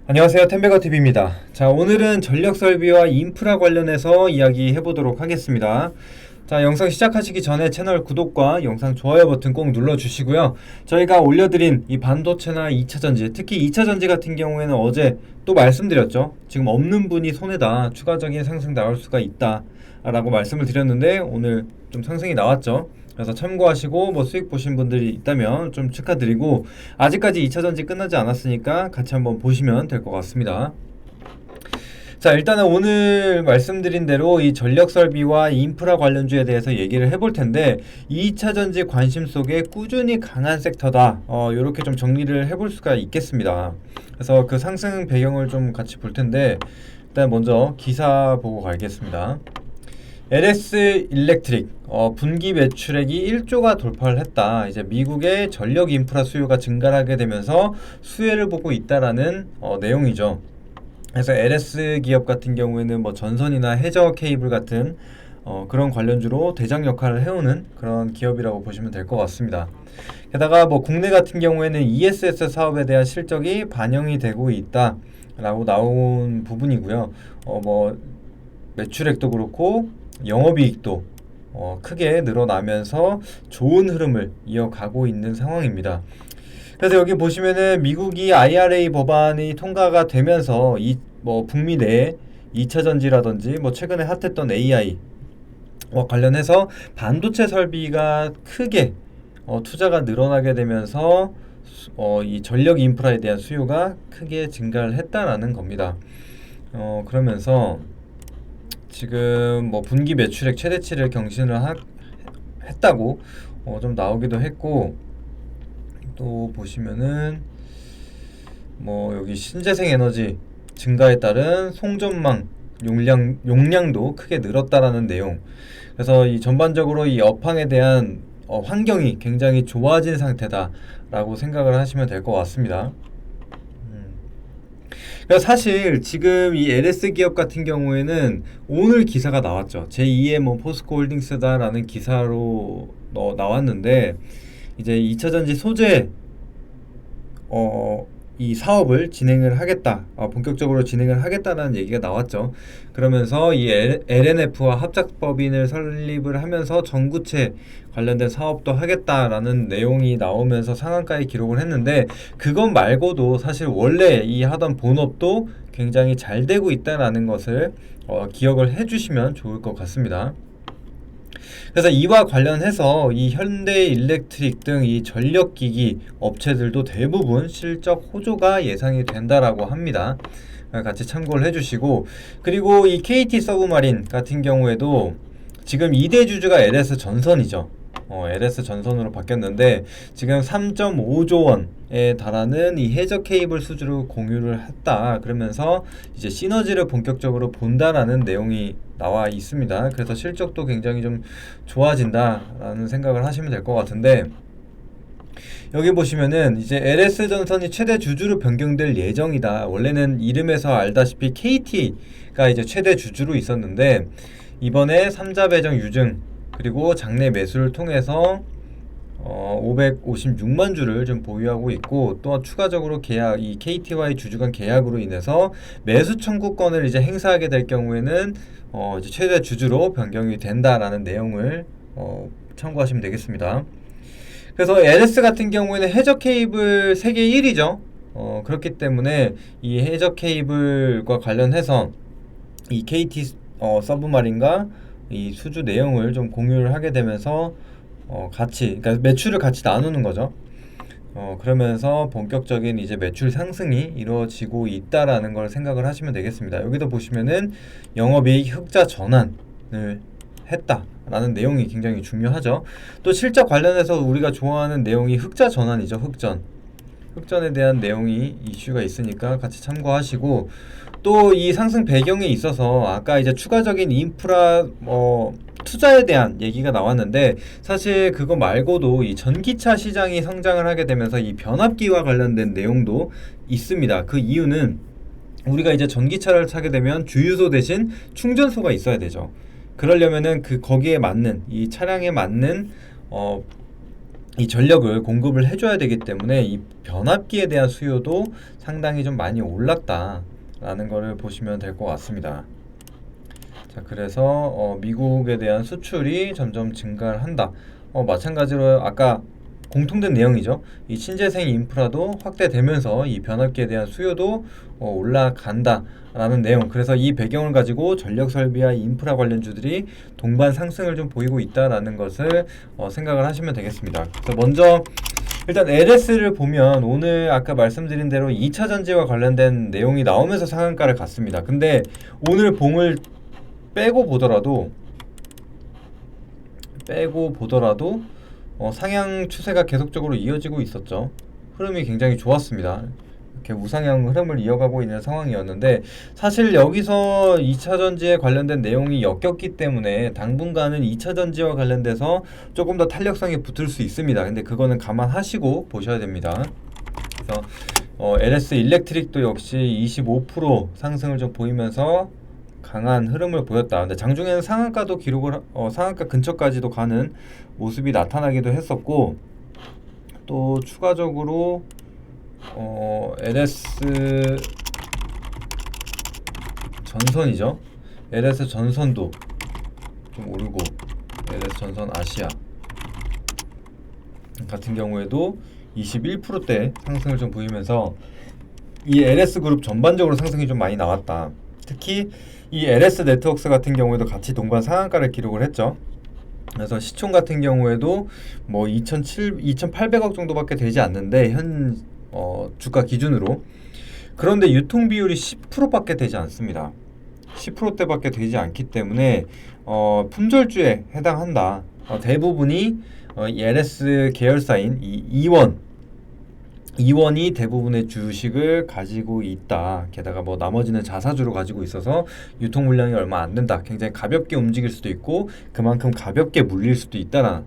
안녕하세요. 템베거TV입니다. 자, 오늘은 전력 설비와 인프라 관련해서 이야기 해보도록 하겠습니다. 자, 영상 시작하시기 전에 채널 구독과 영상 좋아요 버튼 꼭 눌러주시고요. 저희가 올려드린 이 반도체나 2차전지, 특히 2차전지 같은 경우에는 어제 또 말씀드렸죠. 지금 없는 분이 손해다. 추가적인 상승 나올 수가 있다. 라고 말씀을 드렸는데 오늘 좀 상승이 나왔죠. 그래서 참고하시고 수익 보신 분들이 있다면 좀 축하드리고, 아직까지 2차전지 끝나지 않았으니까 같이 한번 보시면 될 것 같습니다. 자, 일단은 오늘 말씀드린 대로 이 전력 설비와 인프라 관련주에 대해서 얘기를 해볼 텐데, 2차전지 관심 속에 꾸준히 강한 섹터다. 요렇게 좀 정리를 해볼 수가 있겠습니다. 그래서 그 상승 배경을 좀 같이 볼 텐데, 일단 먼저 기사 보고 가겠습니다. LS 일렉트릭 분기 매출액이 1조가 돌파를 했다. 이제 미국의 전력 인프라 수요가 증가하게 되면서 수혜를 보고 있다라는 내용이죠. 그래서 LS 기업 같은 경우에는 전선이나 해저 케이블 같은 그런 관련주로 대장 역할을 해오는 그런 기업이라고 보시면 될 것 같습니다. 게다가 국내 같은 경우에는 ESS 사업에 대한 실적이 반영이 되고 있다라고 나온 부분이고요. 매출액도 그렇고 영업이익도 크게 늘어나면서 좋은 흐름을 이어가고 있는 상황입니다. 그래서 여기 보시면은 미국이 IRA 법안이 통과가 되면서 북미 내 2차전지라든지 최근에 핫했던 AI와 관련해서 반도체 설비가 크게 투자가 늘어나게 되면서 이 전력 인프라에 대한 수요가 크게 증가를 했다라는 겁니다. 그러면서 지금 분기 매출액 최대치를 경신을 했다고 좀 나오기도 했고, 또 보시면은 여기 신재생 에너지 증가에 따른 송전망 용량도 크게 늘었다라는 내용. 그래서 이 전반적으로 이 업황에 대한 환경이 굉장히 좋아진 상태다라고 생각을 하시면 될 것 같습니다. 그러니까 사실 지금 이 LS 기업 같은 경우에는 오늘 기사가 나왔죠. 제2의 포스코홀딩스다라는 기사로 나왔는데, 이제 2차전지 소재 이 사업을 진행을 하겠다, 본격적으로 진행을 하겠다라는 얘기가 나왔죠. 그러면서 이 LNF와 합작법인을 설립을 하면서 전구체 관련된 사업도 하겠다라는 내용이 나오면서 상한가에 기록을 했는데, 그것 말고도 사실 원래 이 하던 본업도 굉장히 잘 되고 있다라는 것을 기억을 해주시면 좋을 것 같습니다. 그래서 이와 관련해서 이 현대 일렉트릭 등 이 전력기기 업체들도 대부분 실적 호조가 예상이 된다라고 합니다. 같이 참고를 해주시고, 그리고 이 KT 서브마린 같은 경우에도 지금 2대 주주가 LS 전선이죠. LS 전선으로 바뀌었는데 지금 3.5조 원에 달하는 이 해저 케이블 수주를 공유를 했다. 그러면서 이제 시너지를 본격적으로 본다라는 내용이 나와 있습니다. 그래서 실적도 굉장히 좀 좋아진다라는 생각을 하시면 될 것 같은데, 여기 보시면은 이제 LS 전선이 최대 주주로 변경될 예정이다. 원래는 이름에서 알다시피 KT가 이제 최대 주주로 있었는데, 이번에 3자 배정 유증 그리고 장내 매수를 통해서 556만 주를 좀 보유하고 있고, 또 추가적으로 이 KT와의 주주 간 계약으로 인해서 매수 청구권을 이제 행사하게 될 경우에는 이제 최대 주주로 변경이 된다라는 내용을 참고하시면 되겠습니다. 그래서 LS 같은 경우에는 해저 케이블 세계 1위죠. 그렇기 때문에 이 해저 케이블과 관련해서 이 KT 서브마린과 이 수주 내용을 좀 공유를 하게 되면서 그러니까 매출을 같이 나누는 거죠. 그러면서 본격적인 이제 매출 상승이 이루어지고 있다라는 걸 생각을 하시면 되겠습니다. 여기도 보시면은 영업이익 흑자 전환을 했다라는 내용이 굉장히 중요하죠. 또 실적 관련해서 우리가 좋아하는 내용이 흑자 전환이죠. 흑전에 대한 내용이 이슈가 있으니까 같이 참고하시고, 또 이 상승 배경에 있어서 아까 이제 추가적인 인프라 투자에 대한 얘기가 나왔는데, 사실 그거 말고도 이 전기차 시장이 성장을 하게 되면서 이 변압기와 관련된 내용도 있습니다. 그 이유는 우리가 이제 전기차를 타게 되면 주유소 대신 충전소가 있어야 되죠. 그러려면은 거기에 맞는 이 차량에 맞는 이 전력을 공급을 해줘야 되기 때문에 이 변압기에 대한 수요도 상당히 좀 많이 올랐다라는 거를 보시면 될 것 같습니다. 자, 그래서 미국에 대한 수출이 점점 증가를 한다. 마찬가지로 아까 공통된 내용이죠. 이 신재생 인프라도 확대되면서 이 변압기에 대한 수요도 올라간다라는 내용. 그래서 이 배경을 가지고 전력 설비와 인프라 관련주들이 동반 상승을 좀 보이고 있다라는 것을 생각을 하시면 되겠습니다. 그래서 먼저 일단 LS를 보면 오늘 아까 말씀드린 대로 2차 전지와 관련된 내용이 나오면서 상한가를 갔습니다. 근데 오늘 봉을 빼고 보더라도 상향 추세가 계속적으로 이어지고 있었죠. 흐름이 굉장히 좋았습니다. 이렇게 우상향 흐름을 이어가고 있는 상황이었는데, 사실 여기서 2차 전지에 관련된 내용이 엮였기 때문에 당분간은 2차 전지와 관련돼서 조금 더 탄력성이 붙을 수 있습니다. 근데 그거는 감안하시고 보셔야 됩니다. 그래서 LS 일렉트릭도 역시 25% 상승을 좀 보이면서 강한 흐름을 보였다. 근데 장중에는 상한가도 상한가 근처까지도 가는 모습이 나타나기도 했었고, 또 추가적으로 LS 전선이죠. LS 전선도 좀 오르고, LS 전선 아시아 같은 경우에도 21%대 상승을 좀 보이면서 이 LS 그룹 전반적으로 상승이 좀 많이 나왔다. 특히 이 LS 네트워크스 같은 경우에도 같이 동반 상한가를 기록을 했죠. 그래서 시총 같은 경우에도 뭐 2,800억 정도밖에 되지 않는데 현 주가 기준으로. 그런데 유통 비율이 10%밖에 되지 않습니다. 10%대밖에 되지 않기 때문에 품절주에 해당한다. 대부분이 이 LS 계열사인 이 이원이 대부분의 주식을 가지고 있다. 게다가 뭐 나머지는 자사주로 가지고 있어서 유통 물량이 얼마 안 된다. 굉장히 가볍게 움직일 수도 있고 그만큼 가볍게 물릴 수도 있다는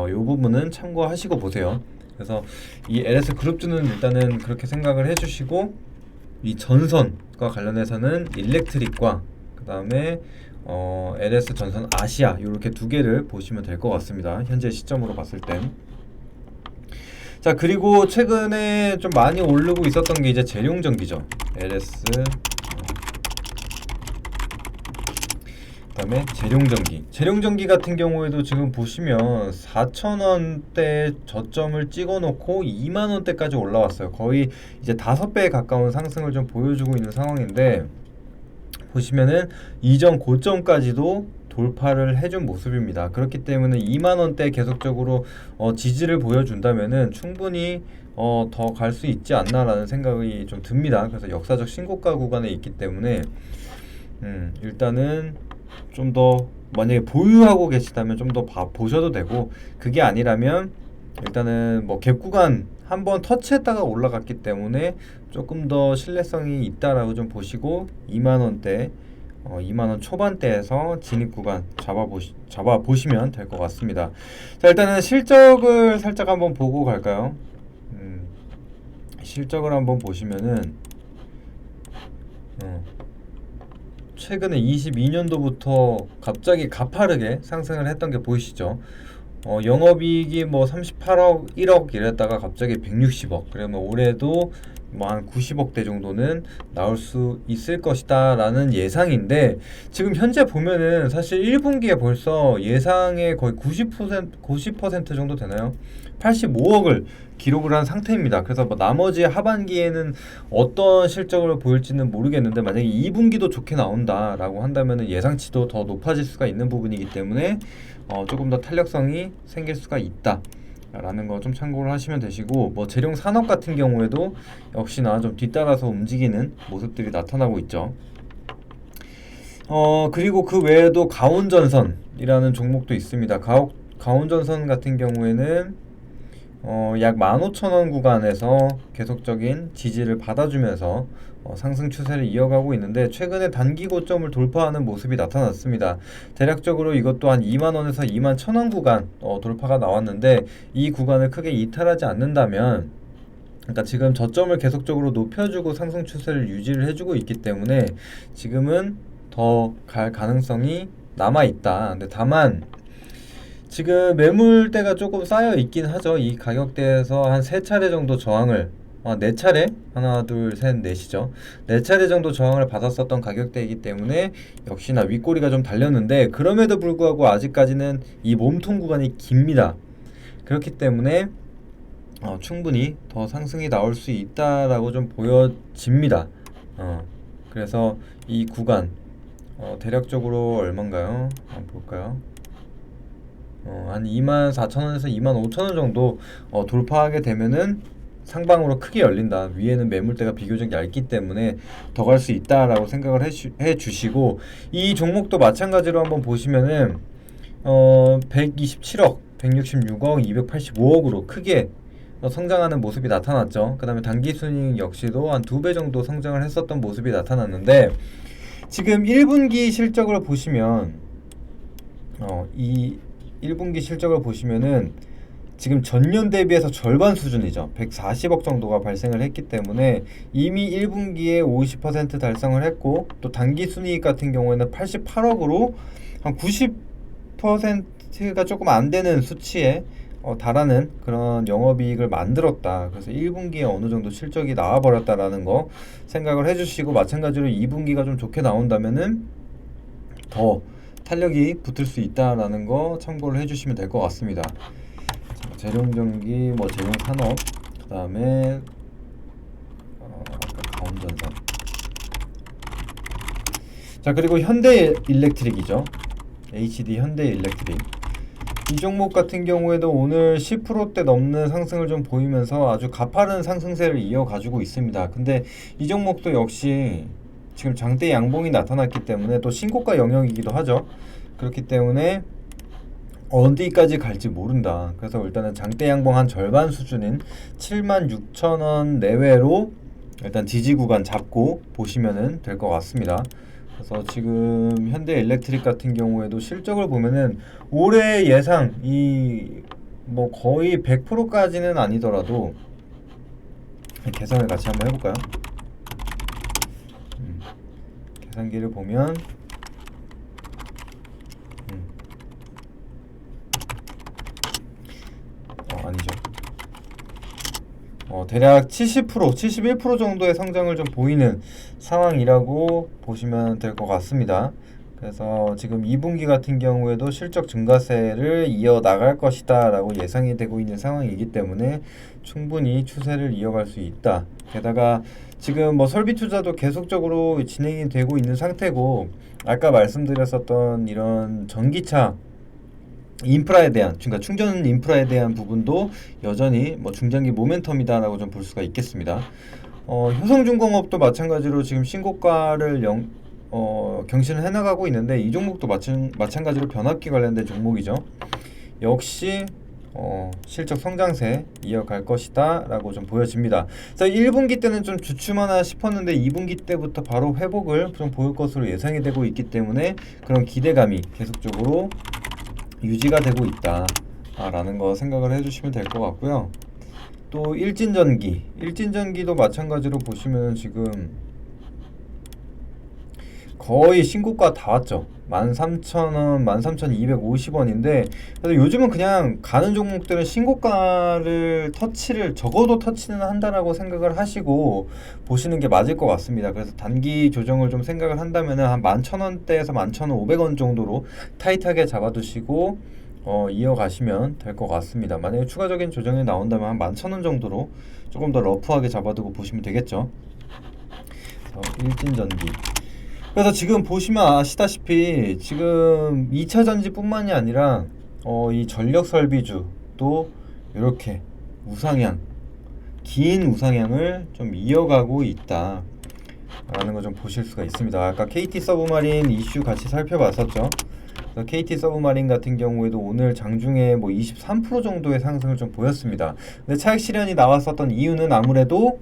이 부분은 참고하시고 보세요. 그래서 이 LS 그룹주는 일단은 그렇게 생각을 해주시고, 이 전선과 관련해서는 일렉트릭과 그 다음에 LS 전선 아시아 이렇게 두 개를 보시면 될 것 같습니다. 현재 시점으로 봤을 땐. 자, 그리고 최근에 좀 많이 오르고 있었던 게 이제 재룡전기죠. LS 그다음에 재룡전기 같은 경우에도 지금 보시면 4,000원대 저점을 찍어놓고 2만원대까지 올라왔어요. 거의 이제 5배에 가까운 상승을 좀 보여주고 있는 상황인데, 보시면은 이전 고점까지도 돌파를 해준 모습입니다. 그렇기 때문에 2만원대 계속적으로 지지를 보여준다면은 충분히 더 갈 수 있지 않나라는 생각이 좀 듭니다. 그래서 역사적 신고가 구간에 있기 때문에 일단은 좀 더 만약에 보유하고 계시다면 좀 더 보셔도 되고, 그게 아니라면 일단은 뭐 갭 구간 한번 터치했다가 올라갔기 때문에 조금 더 신뢰성이 있다라고 좀 보시고 2만원대 2만원 초반대에서 진입 구간 잡아보시면 될 것 같습니다. 자, 일단은 실적을 살짝 한번 보고 갈까요? 실적을 한번 보시면은 최근에 22년도부터 갑자기 가파르게 상승을 했던 게 보이시죠? 영업이익이 뭐 38억, 1억 이랬다가 갑자기 160억. 그러면 올해도 뭐 한 90억대 정도는 나올 수 있을 것이다 라는 예상인데, 지금 현재 보면은 사실 1분기에 벌써 예상의 거의 90% 정도 되나요? 85억을 기록을 한 상태입니다. 그래서 뭐 나머지 하반기에는 어떤 실적을 보일지는 모르겠는데, 만약에 2분기도 좋게 나온다라고 한다면 예상치도 더 높아질 수가 있는 부분이기 때문에 조금 더 탄력성이 생길 수가 있다 라는 거 좀 참고를 하시면 되시고, 뭐 재룡 산업 같은 경우에도 역시나 좀 뒤따라서 움직이는 모습들이 나타나고 있죠. 그리고 그 외에도 가온전선이라는 종목도 있습니다. 가온전선 같은 경우에는 약 15,000원 구간에서 계속적인 지지를 받아주면서 상승 추세를 이어가고 있는데, 최근에 단기 고점을 돌파하는 모습이 나타났습니다. 대략적으로 이것도 한 2만원에서 21,000원 구간 돌파가 나왔는데, 이 구간을 크게 이탈하지 않는다면, 그러니까 지금 저점을 계속적으로 높여주고 상승 추세를 유지를 해주고 있기 때문에 지금은 더 갈 가능성이 남아있다. 근데 다만 지금 매물대가 조금 쌓여 있긴 하죠. 이 가격대에서 한 세 차례 정도 저항을, 네 차례? 하나, 둘, 셋, 넷이죠. 네 차례 정도 저항을 받았었던 가격대이기 때문에 역시나 윗꼬리가 좀 달렸는데, 그럼에도 불구하고 아직까지는 이 몸통 구간이 깁니다. 그렇기 때문에 충분히 더 상승이 나올 수 있다라고 좀 보여집니다. 그래서 이 구간 대략적으로 얼마인가요? 한번 볼까요? 한 24,000원에서 25,000원 정도 돌파하게 되면은 상방으로 크게 열린다. 위에는 매물대가 비교적 얇기 때문에 더 갈 수 있다라고 생각을 해주시고, 이 종목도 마찬가지로 한번 보시면은 127억, 166억, 285억으로 크게 성장하는 모습이 나타났죠. 그 다음에 단기순이익 역시도 한 2배 정도 성장을 했었던 모습이 나타났는데, 지금 1분기 실적을 보시면 이 1분기 실적을 보시면은 지금 전년 대비해서 절반 수준이죠. 140억 정도가 발생을 했기 때문에 이미 1분기에 50% 달성을 했고, 또 단기순이익 같은 경우에는 88억으로 한 90%가 조금 안 되는 수치에 달하는 그런 영업이익을 만들었다. 그래서 1분기에 어느 정도 실적이 나와버렸다라는 거 생각을 해주시고, 마찬가지로 2분기가 좀 좋게 나온다면은 더 탄력이 붙을 수 있다라는 거 참고를 해주시면 될 것 같습니다. 재룡전기, 재룡산업, 그 다음에 아까 가온전산. 자, 그리고 현대일렉트릭이죠. HD 현대일렉트릭. 이 종목 같은 경우에도 오늘 10%대 넘는 상승을 좀 보이면서 아주 가파른 상승세를 이어가지고 있습니다. 근데 이 종목도 역시 지금 장대 양봉이 나타났기 때문에 또 신고가 영역이기도 하죠. 그렇기 때문에 어디까지 갈지 모른다. 그래서 일단은 장대 양봉 한 절반 수준인 76,000원 내외로 일단 지지 구간 잡고 보시면 될 것 같습니다. 그래서 지금 현대일렉트릭 같은 경우에도 실적을 보면은 올해 예상 거의 100%까지는 아니더라도 계산을 같이 한번 해볼까요? 계산기를 보면 아니죠. 대략 70%, 71% 정도의 성장을 좀 보이는 상황이라고 보시면 될 것 같습니다. 그래서 지금 2분기 같은 경우에도 실적 증가세를 이어나갈 것이다 라고 예상이 되고 있는 상황이기 때문에 충분히 추세를 이어갈 수 있다. 게다가 지금 설비 투자도 계속적으로 진행이 되고 있는 상태고, 아까 말씀드렸었던 이런 전기차 인프라에 대한, 그러니까 충전 인프라에 대한 부분도 여전히 중장기 모멘텀이다라고 좀 볼 수가 있겠습니다. 효성중공업도 마찬가지로 지금 신고가를 경신을 해나가고 있는데, 이 종목도 마찬가지로 변압기 관련된 종목이죠. 역시 실적 성장세 이어갈 것이다 라고 좀 보여집니다. 그래서 1분기 때는 좀 주춤하나 싶었는데 2분기 때부터 바로 회복을 좀 보일 것으로 예상이 되고 있기 때문에 그런 기대감이 계속적으로 유지가 되고 있다 라는 거 생각을 해주시면 될 것 같고요. 또 일진전기도 마찬가지로 보시면 지금 거의 신고가 다 왔죠. 13,000원, 13,250원인데 그래서 요즘은 그냥 가는 종목들은 신고가를 적어도 터치는 한다라고 생각을 하시고 보시는 게 맞을 것 같습니다. 그래서 단기 조정을 좀 생각을 한다면 한 11,000원대에서 11,500원 정도로 타이트하게 잡아두시고 이어가시면 될 것 같습니다. 만약에 추가적인 조정이 나온다면 한 11,000원 정도로 조금 더 러프하게 잡아두고 보시면 되겠죠. 일진전기. 그래서 지금 보시면 아시다시피 지금 2차 전지뿐만이 아니라 이 전력 설비주도 이렇게 긴 우상향을 좀 이어가고 있다 라는 거 좀 보실 수가 있습니다. 아까 KT 서브마린 이슈 같이 살펴봤었죠. 그래서 KT 서브마린 같은 경우에도 오늘 장중에 23% 정도의 상승을 좀 보였습니다. 근데 차익 실현이 나왔었던 이유는 아무래도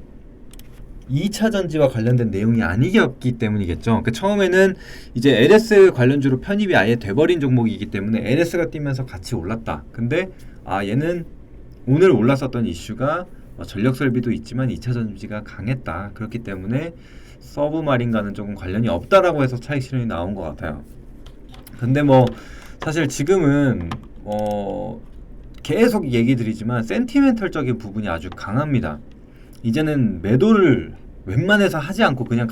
2차 전지와 관련된 내용이 아니었기 때문이겠죠. 처음에는 이제 LS 관련주로 편입이 아예 돼버린 종목이기 때문에 LS가 뛰면서 같이 올랐다. 근데 얘는 오늘 올랐었던 이슈가 전력 설비도 있지만 2차 전지가 강했다. 그렇기 때문에 서브마린과는 조금 관련이 없다라고 해서 차익 실현이 나온 것 같아요. 근데 사실 지금은 계속 얘기 드리지만 센티멘털적인 부분이 아주 강합니다. 이제는 매도를 웬만해서 하지 않고 그냥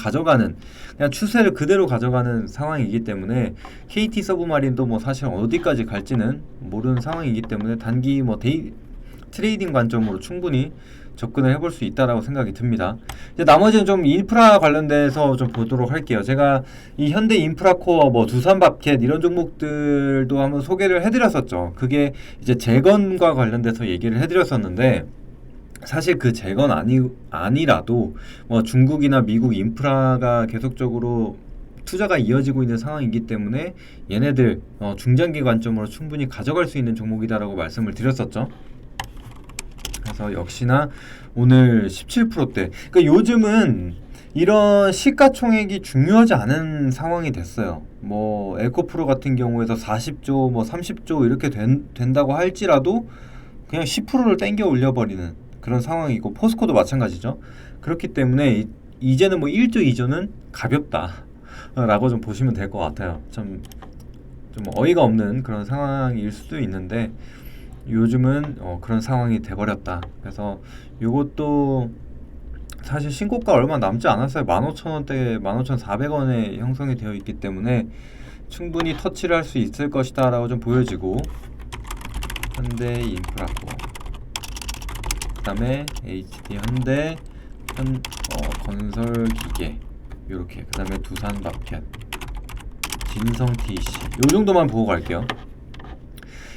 추세를 그대로 가져가는 상황이기 때문에 KT 서브마린도 뭐 사실 어디까지 갈지는 모르는 상황이기 때문에 단기 뭐 트레이딩 관점으로 충분히 접근을 해볼 수 있다라고 생각이 듭니다. 이제 나머지는 좀 인프라 관련돼서 좀 보도록 할게요. 제가 이 현대 인프라코어, 뭐 두산밥켓 이런 종목들도 한번 소개를 해드렸었죠. 그게 이제 재건과 관련돼서 얘기를 해드렸었는데, 사실 그 재건 아니라도 뭐 중국이나 미국 인프라가 계속적으로 투자가 이어지고 있는 상황이기 때문에 얘네들 중장기 관점으로 충분히 가져갈 수 있는 종목이다라고 말씀을 드렸었죠. 그래서 역시나 오늘 17%대. 그러니까 요즘은 이런 시가총액이 중요하지 않은 상황이 됐어요. 뭐 에코프로 같은 경우에서 40조, 뭐 30조 이렇게 된다고 할지라도 그냥 10%를 땡겨 올려버리는 그런 상황이고, 포스코도 마찬가지죠. 그렇기 때문에 이제는 뭐 1조 2조는 가볍다 라고 좀 보시면 될 것 같아요. 좀 어이가 없는 그런 상황일 수도 있는데 요즘은 그런 상황이 돼버렸다. 그래서 이것도 사실 신고가 얼마 남지 않았어요. 15,000원대, 15,400원에 형성이 되어 있기 때문에 충분히 터치를 할 수 있을 것이다 라고 좀 보여지고, 현대 인프라코, 그 다음에 HD 현대, 건설기계, 요렇게, 그 다음에 두산밥켓, 진성TC 요 정도만 보고 갈게요.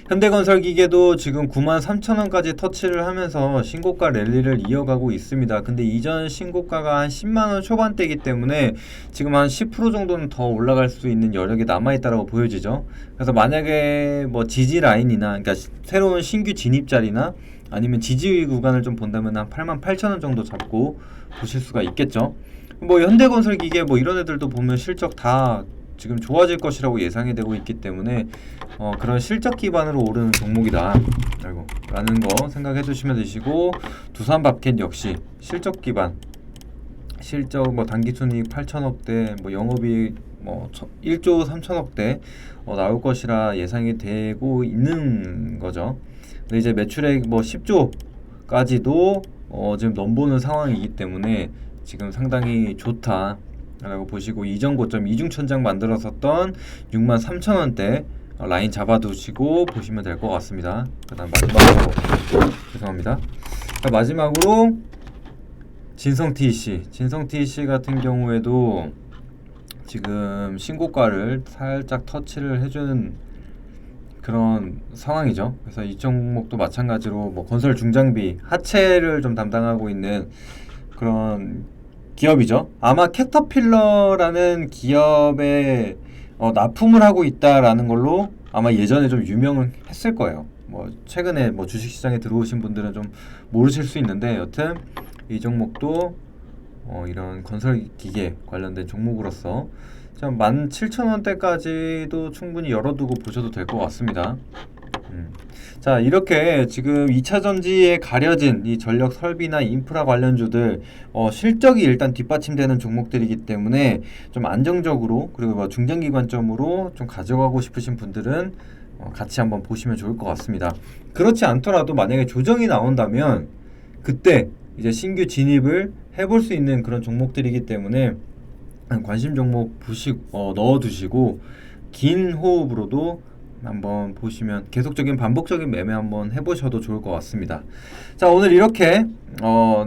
현대건설기계도 지금 93,000원까지 터치를 하면서 신고가 랠리를 이어가고 있습니다. 근데 이전 신고가가 한 10만원 초반대이기 때문에 지금 한 10% 정도는 더 올라갈 수 있는 여력이 남아있다고 보여지죠. 그래서 만약에 뭐 지지 라인이나, 그러니까 새로운 신규 진입자리나 아니면 지지 구간을 좀 본다면 한 88,000원 정도 잡고 보실 수가 있겠죠. 뭐 현대건설기계 뭐 이런 애들도 보면 실적 다 지금 좋아질 것이라고 예상이 되고 있기 때문에 그런 실적 기반으로 오르는 종목이다 라는 거 생각해 두시면 되시고, 두산밥켓 역시 실적 기반, 실적 뭐 단기순이익 8천억대, 뭐 영업이익 뭐 1조 3천억대 나올 것이라 예상이 되고 있는 거죠. 근데 이제 매출액 뭐 10조까지도 지금 넘보는 상황이기 때문에 지금 상당히 좋다 라고 보시고, 이전 고점 이중천장 만들었었던 63,000원대 라인 잡아두시고 보시면 될 것 같습니다. 그 다음 마지막으로 죄송합니다. 마지막으로 진성TC 같은 경우에도 지금 신고가를 살짝 터치를 해주는 그런 상황이죠. 그래서 이 종목도 마찬가지로 뭐 건설 중장비 하체를 좀 담당하고 있는 그런 기업이죠. 아마 캐터필러라는 기업에 납품을 하고 있다라는 걸로 아마 예전에 좀 유명을 했을 거예요. 뭐 최근에 뭐 주식시장에 들어오신 분들은 좀 모르실 수 있는데, 여튼 이 종목도 이런 건설기계 관련된 종목으로서 17,000원대까지도 충분히 열어두고 보셔도 될 것 같습니다. 자, 이렇게 지금 2차전지에 가려진 이 전력 설비나 인프라 관련주들 실적이 일단 뒷받침되는 종목들이기 때문에 좀 안정적으로, 그리고 뭐 중장기 관점으로 좀 가져가고 싶으신 분들은 같이 한번 보시면 좋을 것 같습니다. 그렇지 않더라도 만약에 조정이 나온다면 그때 이제 신규 진입을 해볼 수 있는 그런 종목들이기 때문에 관심 종목 넣어두시고 긴 호흡으로도 한번 보시면 계속적인 반복적인 매매 한번 해보셔도 좋을 것 같습니다. 자, 오늘 이렇게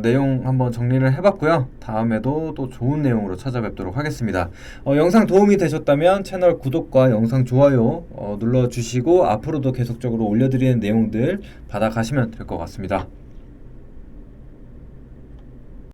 내용 한번 정리를 해봤고요. 다음에도 또 좋은 내용으로 찾아뵙도록 하겠습니다. 영상 도움이 되셨다면 채널 구독과 영상 좋아요 눌러주시고 앞으로도 계속적으로 올려드리는 내용들 받아가시면 될 것 같습니다.